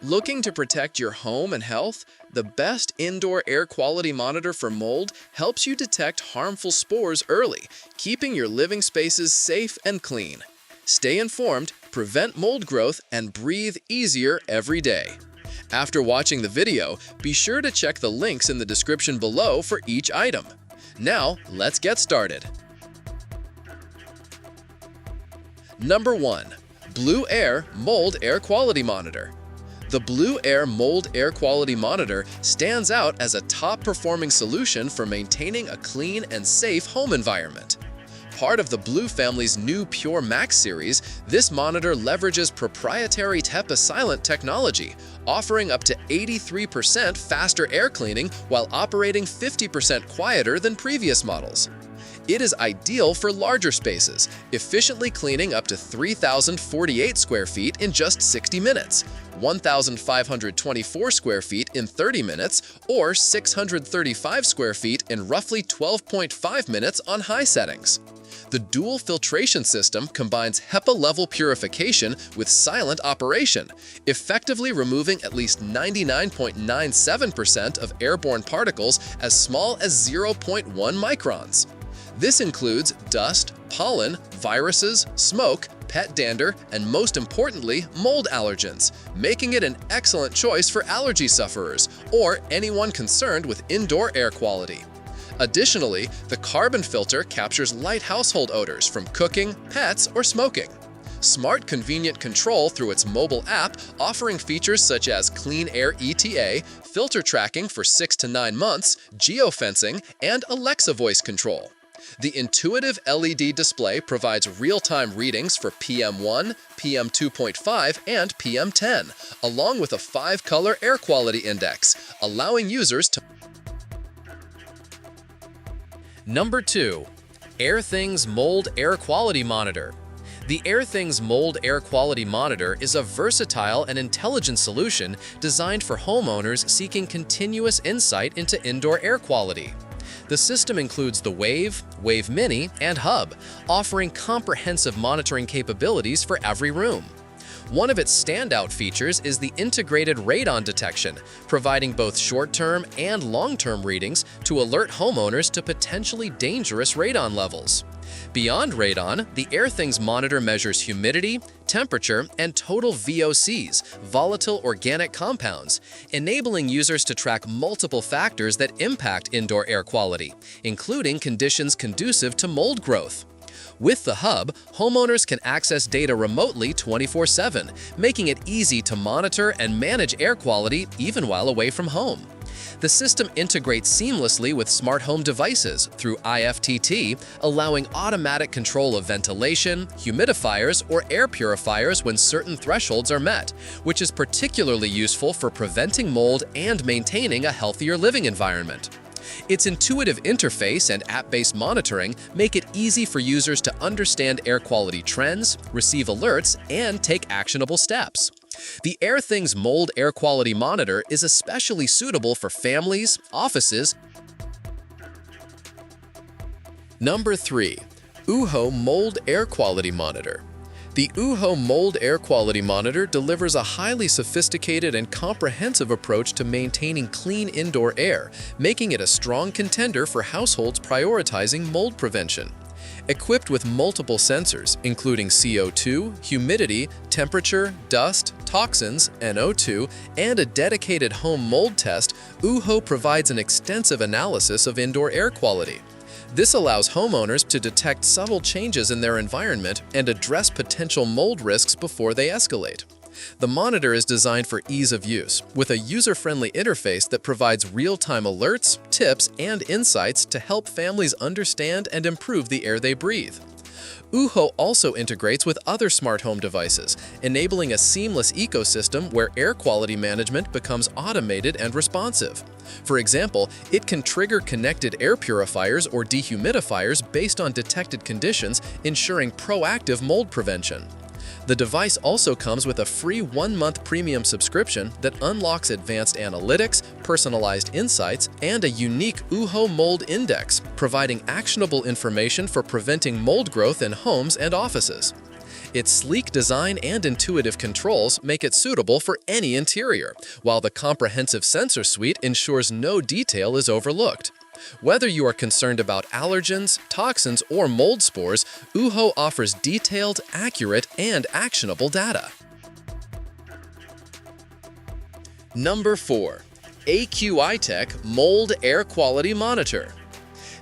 Looking to protect your home and health? The best indoor air quality monitor for mold helps you detect harmful spores early, keeping your living spaces safe and clean. Stay informed, prevent mold growth, and breathe easier every day. After watching the video, be sure to check the links in the description below for each item. Now, let's get started. Number 1. BLUEAIR Mold Air Quality Monitor. The BLUEAIR Mold Air Quality Monitor stands out as a top-performing solution for maintaining a clean and safe home environment. Part of the Blue family's new Pure Max series, this monitor leverages proprietary HEPA silent technology, offering up to 83% faster air cleaning while operating 50% quieter than previous models. It is ideal for larger spaces, efficiently cleaning up to 3,048 square feet in just 60 minutes, 1,524 square feet in 30 minutes, or 635 square feet in roughly 12.5 minutes on high settings. The dual filtration system combines HEPA-level purification with silent operation, effectively removing at least 99.97% of airborne particles as small as 0.1 microns. This includes dust, pollen, viruses, smoke, pet dander, and most importantly, mold allergens, making it an excellent choice for allergy sufferers or anyone concerned with indoor air quality. Additionally, the carbon filter captures light household odors from cooking, pets, or smoking. Smart convenient control through its mobile app, offering features such as Clean Air ETA, filter tracking for 6 to 9 months, geofencing, and Alexa voice control. The intuitive LED display provides real-time readings for PM1, PM2.5, and PM10, along with a 5-color air quality index, allowing users to... Number 2. Airthings Mold Air Quality Monitor. The Airthings Mold Air Quality Monitor is a versatile and intelligent solution designed for homeowners seeking continuous insight into indoor air quality. The system includes the Wave, Wave Mini, and Hub, offering comprehensive monitoring capabilities for every room. One of its standout features is the integrated radon detection, providing both short-term and long-term readings to alert homeowners to potentially dangerous radon levels. Beyond radon, the Airthings monitor measures humidity, temperature, and total VOCs, volatile organic compounds, enabling users to track multiple factors that impact indoor air quality, including conditions conducive to mold growth. With the Hub, homeowners can access data remotely 24/7, making it easy to monitor and manage air quality even while away from home. The system integrates seamlessly with smart home devices through IFTT, allowing automatic control of ventilation, humidifiers, or air purifiers when certain thresholds are met, which is particularly useful for preventing mold and maintaining a healthier living environment. Its intuitive interface and app-based monitoring make it easy for users to understand air quality trends, receive alerts, and take actionable steps. The Airthings Mold Air Quality Monitor is especially suitable for families, offices. Number 3. uHoo Mold Air Quality Monitor. The uHoo Mold Air Quality Monitor delivers a highly sophisticated and comprehensive approach to maintaining clean indoor air, making it a strong contender for households prioritizing mold prevention. Equipped with multiple sensors, including CO2, humidity, temperature, dust, toxins, NO2, and a dedicated home mold test, uHoo provides an extensive analysis of indoor air quality. This allows homeowners to detect subtle changes in their environment and address potential mold risks before they escalate. The monitor is designed for ease of use, with a user-friendly interface that provides real-time alerts, tips, and insights to help families understand and improve the air they breathe. uHoo also integrates with other smart home devices, enabling a seamless ecosystem where air quality management becomes automated and responsive. For example, it can trigger connected air purifiers or dehumidifiers based on detected conditions, ensuring proactive mold prevention. The device also comes with a free 1-month premium subscription that unlocks advanced analytics, personalized insights, and a unique uHoo Mold Index, providing actionable information for preventing mold growth in homes and offices. Its sleek design and intuitive controls make it suitable for any interior, while the comprehensive sensor suite ensures no detail is overlooked. Whether you are concerned about allergens, toxins, or mold spores, uHoo offers detailed, accurate, and actionable data. Number 4. AQItech Mold Air Quality Monitor.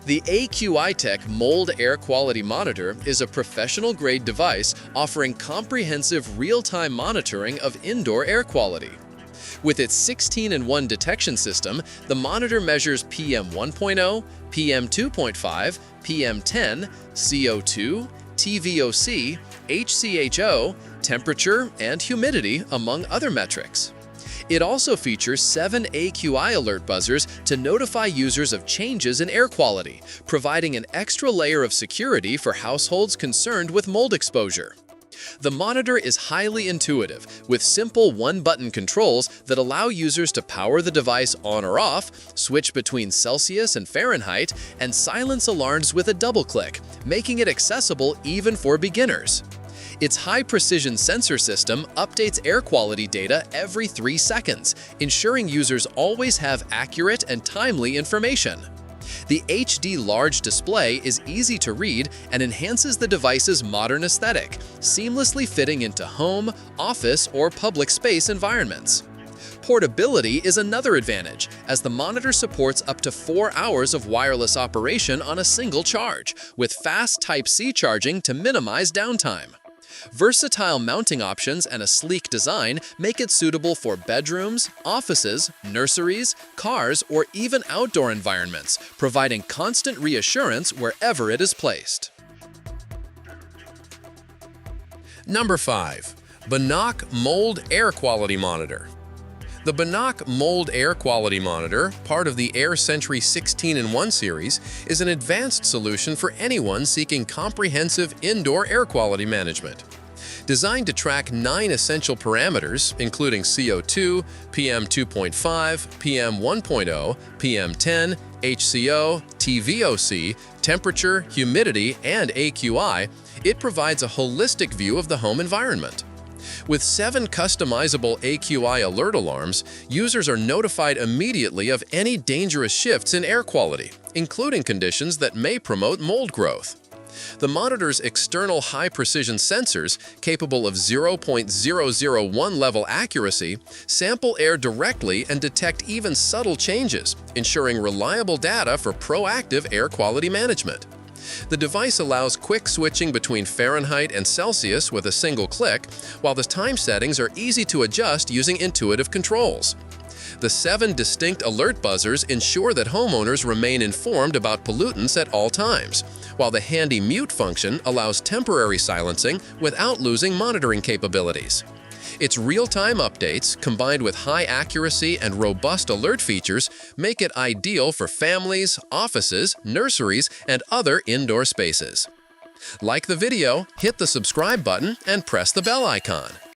The AQItech Mold Air Quality Monitor is a professional-grade device offering comprehensive real-time monitoring of indoor air quality. With its 16-in-1 detection system, the monitor measures PM 1.0, PM 2.5, PM 10, CO2, TVOC, HCHO, temperature, and humidity, among other metrics. It also features 7 AQI alert buzzers to notify users of changes in air quality, providing an extra layer of security for households concerned with mold exposure. The monitor is highly intuitive, with simple one-button controls that allow users to power the device on or off, switch between Celsius and Fahrenheit, and silence alarms with a double-click, making it accessible even for beginners. Its high-precision sensor system updates air quality data every 3 seconds, ensuring users always have accurate and timely information. The HD large display is easy to read and enhances the device's modern aesthetic, seamlessly fitting into home, office, or public space environments. Portability is another advantage, as the monitor supports up to 4 hours of wireless operation on a single charge, with fast Type-C charging to minimize downtime. Versatile mounting options and a sleek design make it suitable for bedrooms, offices, nurseries, cars, or even outdoor environments, providing constant reassurance wherever it is placed. Number 5. Bonoch Mold Air Quality Monitor. The Bonoch Mold Air Quality Monitor, part of the AirSentry 16-in-1 series, is an advanced solution for anyone seeking comprehensive indoor air quality management. Designed to track 9 essential parameters, including CO2, PM 2.5, PM 1.0, PM 10, HCO, TVOC, temperature, humidity, and AQI, it provides a holistic view of the home environment. With 7 customizable AQI alert alarms, users are notified immediately of any dangerous shifts in air quality, including conditions that may promote mold growth. The monitor's external high-precision sensors, capable of 0.001 level accuracy, sample air directly and detect even subtle changes, ensuring reliable data for proactive air quality management. The device allows quick switching between Fahrenheit and Celsius with a single click, while the time settings are easy to adjust using intuitive controls. The 7 distinct alert buzzers ensure that homeowners remain informed about pollutants at all times, while the handy mute function allows temporary silencing without losing monitoring capabilities. Its real-time updates, combined with high accuracy and robust alert features, make it ideal for families, offices, nurseries, and other indoor spaces. Like the video, hit the subscribe button, and press the bell icon.